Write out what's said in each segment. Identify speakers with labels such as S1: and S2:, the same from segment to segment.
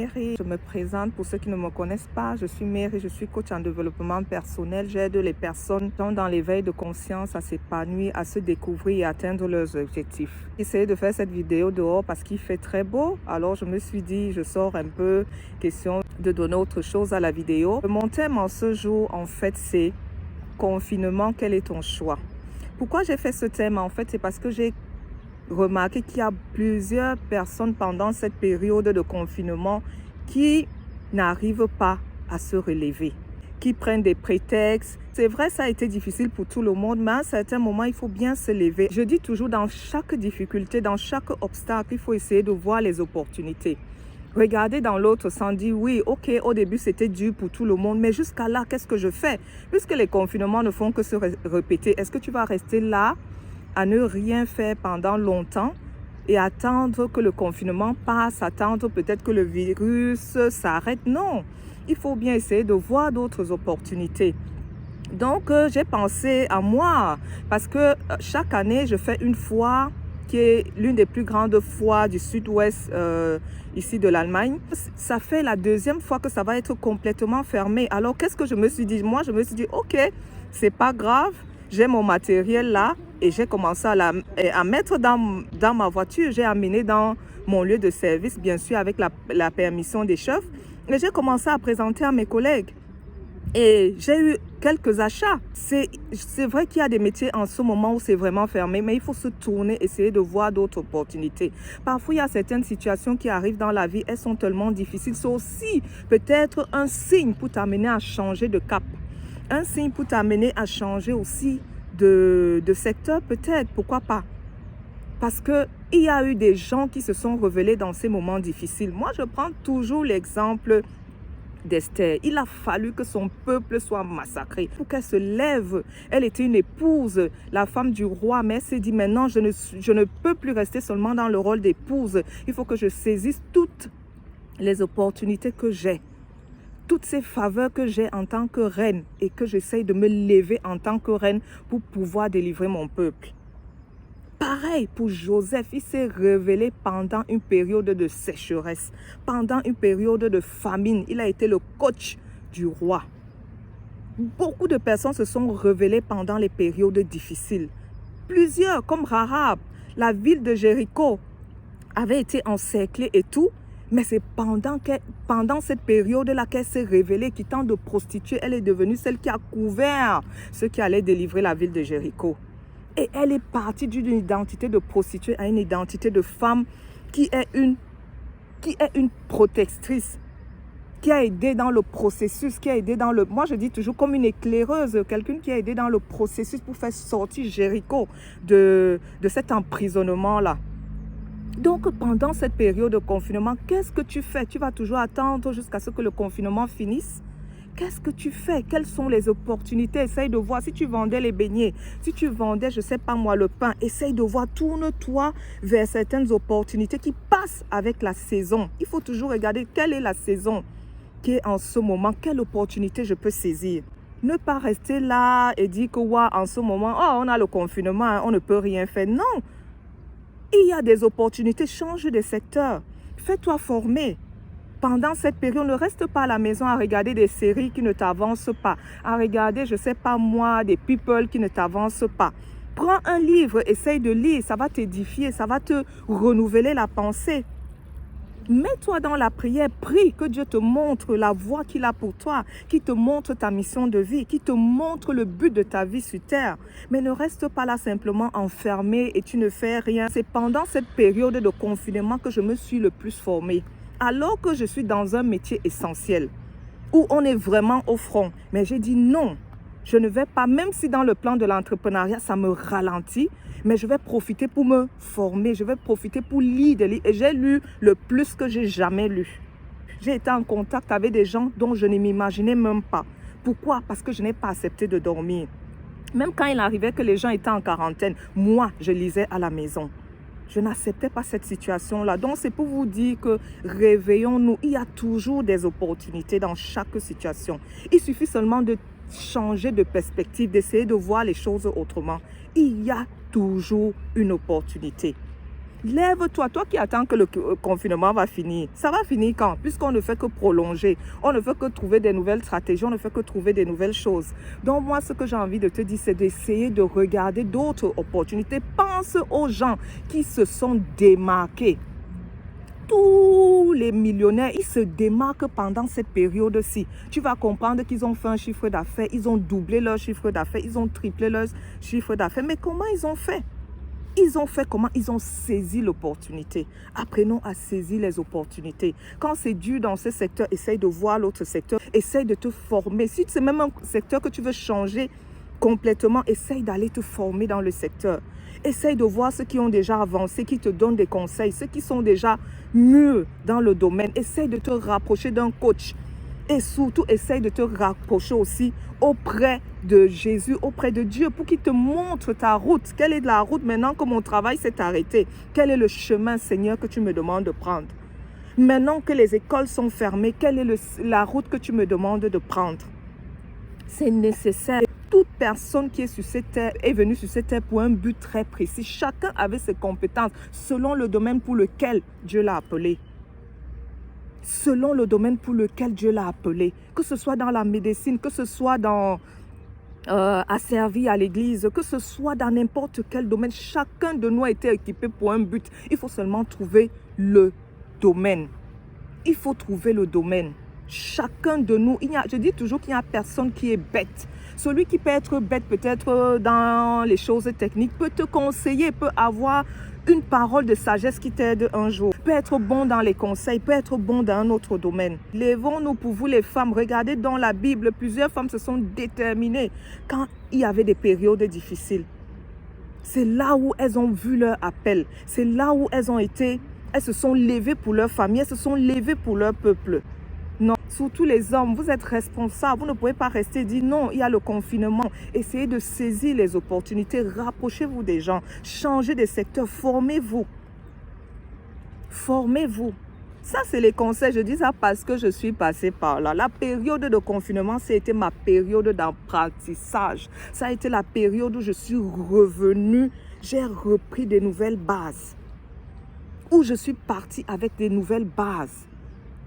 S1: Mary. Je me présente pour ceux qui ne me connaissent pas. Je suis Mary, je suis coach en développement personnel. J'aide les personnes qui sont dans l'éveil de conscience à s'épanouir, à se découvrir et à atteindre leurs objectifs. J'ai essayé de faire cette vidéo dehors parce qu'il fait très beau. Alors je me suis dit, je sors un peu, question de donner autre chose à la vidéo. Mon thème en ce jour, en fait, c'est confinement, quel est ton choix? Pourquoi j'ai fait ce thème? En fait, c'est parce que j'ai remarqué qu'il y a plusieurs personnes pendant cette période de confinement qui n'arrivent pas à se relever, qui prennent des prétextes. C'est vrai, ça a été difficile pour tout le monde, mais à un certain moment, il faut bien se lever. Je dis toujours, dans chaque difficulté, dans chaque obstacle, il faut essayer de voir les opportunités. Regardez dans l'autre sens, dire oui, ok, au début c'était dur pour tout le monde, mais jusqu'à là, qu'est-ce que je fais? Puisque les confinements ne font que se répéter, est-ce que tu vas rester là à ne rien faire pendant longtemps et attendre que le confinement passe, attendre peut-être que le virus s'arrête? Non, il faut bien essayer de voir d'autres opportunités. Donc, j'ai pensé à moi parce que chaque année, je fais une foire qui est l'une des plus grandes foires du sud-ouest ici de l'Allemagne. Ça fait la deuxième fois que ça va être complètement fermé. Alors, qu'est-ce que je me suis dit? Moi, je me suis dit, ok, c'est pas grave, j'ai mon matériel là et j'ai commencé à mettre dans ma voiture. J'ai amené dans mon lieu de service, bien sûr, avec la permission des chefs. Et j'ai commencé à présenter à mes collègues. Et j'ai eu quelques achats. C'est vrai qu'il y a des métiers en ce moment où c'est vraiment fermé, mais il faut se tourner, essayer de voir d'autres opportunités. Parfois, il y a certaines situations qui arrivent dans la vie, elles sont tellement difficiles. C'est aussi peut-être un signe pour t'amener à changer de cap. Un signe pour t'amener à changer aussi de secteur peut-être, pourquoi pas? Parce qu'il y a eu des gens qui se sont révélés dans ces moments difficiles. Moi, je prends toujours l'exemple d'Esther. Il a fallu que son peuple soit massacré pour qu'elle se lève. Elle était une épouse, la femme du roi, mais elle s'est dit maintenant je ne peux plus rester seulement dans le rôle d'épouse. Il faut que je saisisse toutes les opportunités que j'ai, toutes ces faveurs que j'ai en tant que reine et que j'essaye de me lever en tant que reine pour pouvoir délivrer mon peuple. Pareil pour Joseph, il s'est révélé pendant une période de sécheresse, pendant une période de famine. Il a été le coach du roi. Beaucoup de personnes se sont révélées pendant les périodes difficiles. Plusieurs, comme Rahab, la ville de Jéricho, avait été encerclée et tout. Mais c'est pendant cette période-là qu'elle s'est révélée, quittant de prostituée, elle est devenue celle qui a couvert ceux qui allaient délivrer la ville de Jéricho. Et elle est partie d'une identité de prostituée à une identité de femme qui est une protectrice, qui a aidé dans le processus, qui a aidé dans le... Moi, je dis toujours comme une éclaireuse, quelqu'un qui a aidé dans le processus pour faire sortir Jéricho de cet emprisonnement-là. Donc, pendant cette période de confinement, qu'est-ce que tu fais? Tu vas toujours attendre jusqu'à ce que le confinement finisse? Qu'est-ce que tu fais? Quelles sont les opportunités? Essaye de voir. Si tu vendais les beignets, si tu vendais, je ne sais pas moi, le pain, essaye de voir. Tourne-toi vers certaines opportunités qui passent avec la saison. Il faut toujours regarder quelle est la saison qui est en ce moment. Quelle opportunité je peux saisir? Ne pas rester là et dire que ouais, en ce moment, oh, on a le confinement, hein, on ne peut rien faire. Non! Il y a des opportunités, change de secteur. Fais-toi former. Pendant cette période, ne reste pas à la maison à regarder des séries qui ne t'avancent pas, à regarder, je ne sais pas moi, des people qui ne t'avancent pas. Prends un livre, essaye de lire, ça va t'édifier, ça va te renouveler la pensée. Mets-toi dans la prière, prie que Dieu te montre la voie qu'il a pour toi, qui te montre ta mission de vie, qui te montre le but de ta vie sur terre. Mais ne reste pas là simplement enfermé et tu ne fais rien. C'est pendant cette période de confinement que je me suis le plus formée. Alors que je suis dans un métier essentiel, où on est vraiment au front. Mais j'ai dit non, je ne vais pas, même si dans le plan de l'entrepreneuriat, ça me ralentit, mais je vais profiter pour me former, je vais profiter pour lire des livres. Et j'ai lu le plus que j'ai jamais lu. J'ai été en contact avec des gens dont je ne m'imaginais même pas. Pourquoi? Parce que je n'ai pas accepté de dormir. Même quand il arrivait que les gens étaient en quarantaine, moi, je lisais à la maison. Je n'acceptais pas cette situation-là. Donc, c'est pour vous dire que réveillons-nous. Il y a toujours des opportunités dans chaque situation. Il suffit seulement de changer de perspective, d'essayer de voir les choses autrement. Il y a toujours une opportunité. Lève-toi, toi qui attends que le confinement va finir. Ça va finir quand? Puisqu'on ne fait que prolonger. On ne fait que trouver des nouvelles stratégies, on ne fait que trouver des nouvelles choses. Donc moi, ce que j'ai envie de te dire, c'est d'essayer de regarder d'autres opportunités. Pense aux gens qui se sont démarqués. Tous les millionnaires, ils se démarquent pendant cette période-ci. Tu vas comprendre qu'ils ont fait un chiffre d'affaires, ils ont doublé leur chiffre d'affaires, ils ont triplé leur chiffre d'affaires. Mais comment ils ont fait? Ils ont fait comment? Ils ont saisi l'opportunité. Apprenons à saisir les opportunités. Quand c'est dur dans ce secteur, essaye de voir l'autre secteur. Essaye de te former. Si c'est même un secteur que tu veux changer complètement, essaye d'aller te former dans le secteur. Essaye de voir ceux qui ont déjà avancé, qui te donnent des conseils, ceux qui sont déjà mûrs dans le domaine. Essaye de te rapprocher d'un coach. Et surtout, essaye de te rapprocher aussi auprès de Jésus, auprès de Dieu, pour qu'il te montre ta route. Quelle est la route maintenant que mon travail s'est arrêté? Quel est le chemin, Seigneur, que tu me demandes de prendre? Maintenant que les écoles sont fermées, quelle est la route que tu me demandes de prendre? C'est nécessaire. Toute personne qui est sur cette terre est venue sur cette terre pour un but très précis. Chacun avait ses compétences selon le domaine pour lequel Dieu l'a appelé. Selon le domaine pour lequel Dieu l'a appelé, que ce soit dans la médecine, que ce soit dans à servir à l'église, que ce soit dans n'importe quel domaine, chacun de nous a été équipé pour un but. Il faut seulement trouver le domaine. Il faut trouver le domaine. Chacun de nous, je dis toujours qu'il n'y a personne qui est bête. Celui qui peut être bête peut-être dans les choses techniques peut te conseiller, peut avoir une parole de sagesse qui t'aide un jour, peut être bon dans les conseils, peut être bon dans un autre domaine. Lèvons-nous pour vous les femmes. Regardez dans la Bible, plusieurs femmes se sont déterminées quand il y avait des périodes difficiles. C'est là où elles ont vu leur appel. C'est là où elles se sont levées pour leur famille, elles se sont levées pour leur peuple. Non, surtout les hommes, vous êtes responsables. Vous ne pouvez pas rester et dire non, il y a le confinement. Essayez de saisir les opportunités, rapprochez-vous des gens, changez de secteur, formez-vous. Formez-vous. Ça, c'est les conseils. Je dis ça parce que je suis passée par là. La période de confinement, c'était ma période d'apprentissage. Ça a été la période où je suis revenue, j'ai repris des nouvelles bases. Où je suis partie avec des nouvelles bases.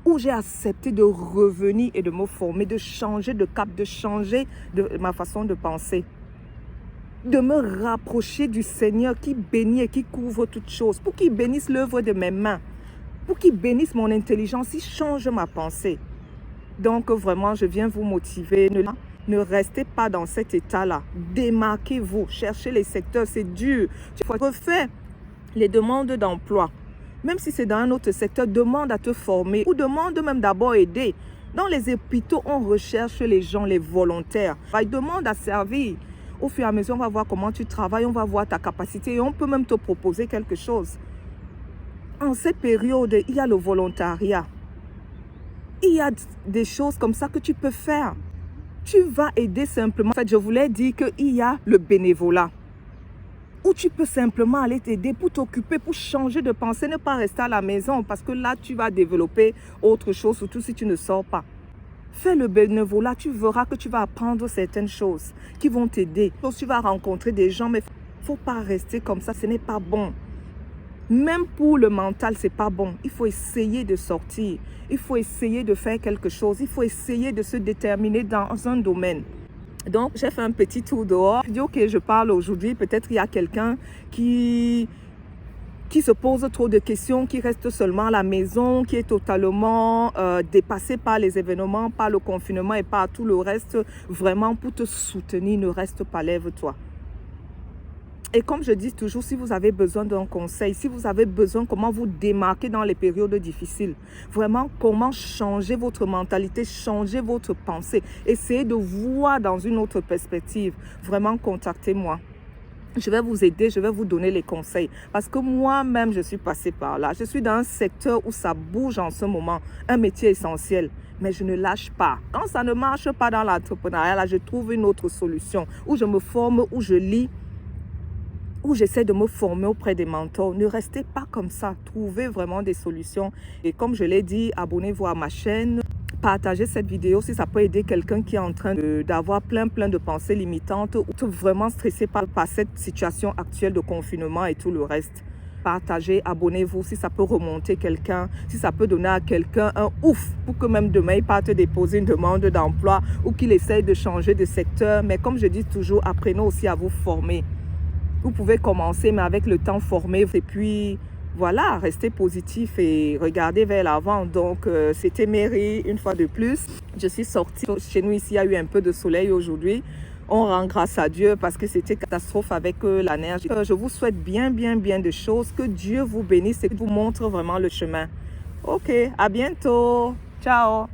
S1: Où j'ai accepté de revenir et de me former, de changer de cap, de changer de ma façon de penser. De me rapprocher du Seigneur qui bénit et qui couvre toutes choses, pour qu'il bénisse l'œuvre de mes mains, pour qu'il bénisse mon intelligence, il change ma pensée. Donc vraiment, je viens vous motiver. Ne restez pas dans cet état-là. Démarquez-vous, cherchez les secteurs, c'est dur. Il faut refaire les demandes d'emploi. Même si c'est dans un autre secteur, demande à te former ou demande même d'abord aider. Dans les hôpitaux, on recherche les gens, les volontaires. Demande à servir. Au fur et à mesure, on va voir comment tu travailles, on va voir ta capacité et on peut même te proposer quelque chose. En cette période, il y a le volontariat. Il y a des choses comme ça que tu peux faire. Tu vas aider simplement. En fait, je voulais dire qu'il y a le bénévolat. Où tu peux simplement aller t'aider pour t'occuper, pour changer de pensée, ne pas rester à la maison parce que là, tu vas développer autre chose, surtout si tu ne sors pas. Fais le bénévolat, tu verras que tu vas apprendre certaines choses qui vont t'aider. Tu vas rencontrer des gens, mais il ne faut pas rester comme ça, ce n'est pas bon. Même pour le mental, ce n'est pas bon. Il faut essayer de sortir, il faut essayer de faire quelque chose, il faut essayer de se déterminer dans un domaine. Donc, j'ai fait un petit tour dehors. Je dis, ok, je parle aujourd'hui. Peut-être il y a quelqu'un qui se pose trop de questions, qui reste seulement à la maison, qui est totalement dépassé par les événements, par le confinement et par tout le reste. Vraiment, pour te soutenir, ne reste pas, lève-toi. Et comme je dis toujours, si vous avez besoin d'un conseil, si vous avez besoin comment vous démarquer dans les périodes difficiles, vraiment comment changer votre mentalité, changer votre pensée, essayez de voir dans une autre perspective, vraiment contactez-moi. Je vais vous aider, je vais vous donner les conseils. Parce que moi-même, je suis passée par là. Je suis dans un secteur où ça bouge en ce moment, un métier essentiel. Mais je ne lâche pas. Quand ça ne marche pas dans l'entrepreneuriat, là, je trouve une autre solution. Où je me forme, où je lis, où j'essaie de me former auprès des mentors. Ne restez pas comme ça. Trouvez vraiment des solutions. Et comme je l'ai dit, abonnez-vous à ma chaîne. Partagez cette vidéo si ça peut aider quelqu'un qui est en train d'avoir plein de pensées limitantes ou vraiment stressé par cette situation actuelle de confinement et tout le reste. partagez, abonnez-vous si ça peut remonter quelqu'un, si ça peut donner à quelqu'un un ouf pour que même demain il parte déposer une demande d'emploi ou qu'il essaye de changer de secteur. Mais comme je dis toujours, apprenez aussi à vous former. Vous pouvez commencer, mais avec le temps, former et puis voilà, restez positif et regardez vers l'avant. Donc, c'était Mary, une fois de plus. Je suis sortie. Chez nous, ici, il y a eu un peu de soleil aujourd'hui. On rend grâce à Dieu parce que c'était catastrophe avec la neige. Je vous souhaite bien de choses. Que Dieu vous bénisse et vous montre vraiment le chemin. Ok, à bientôt. Ciao.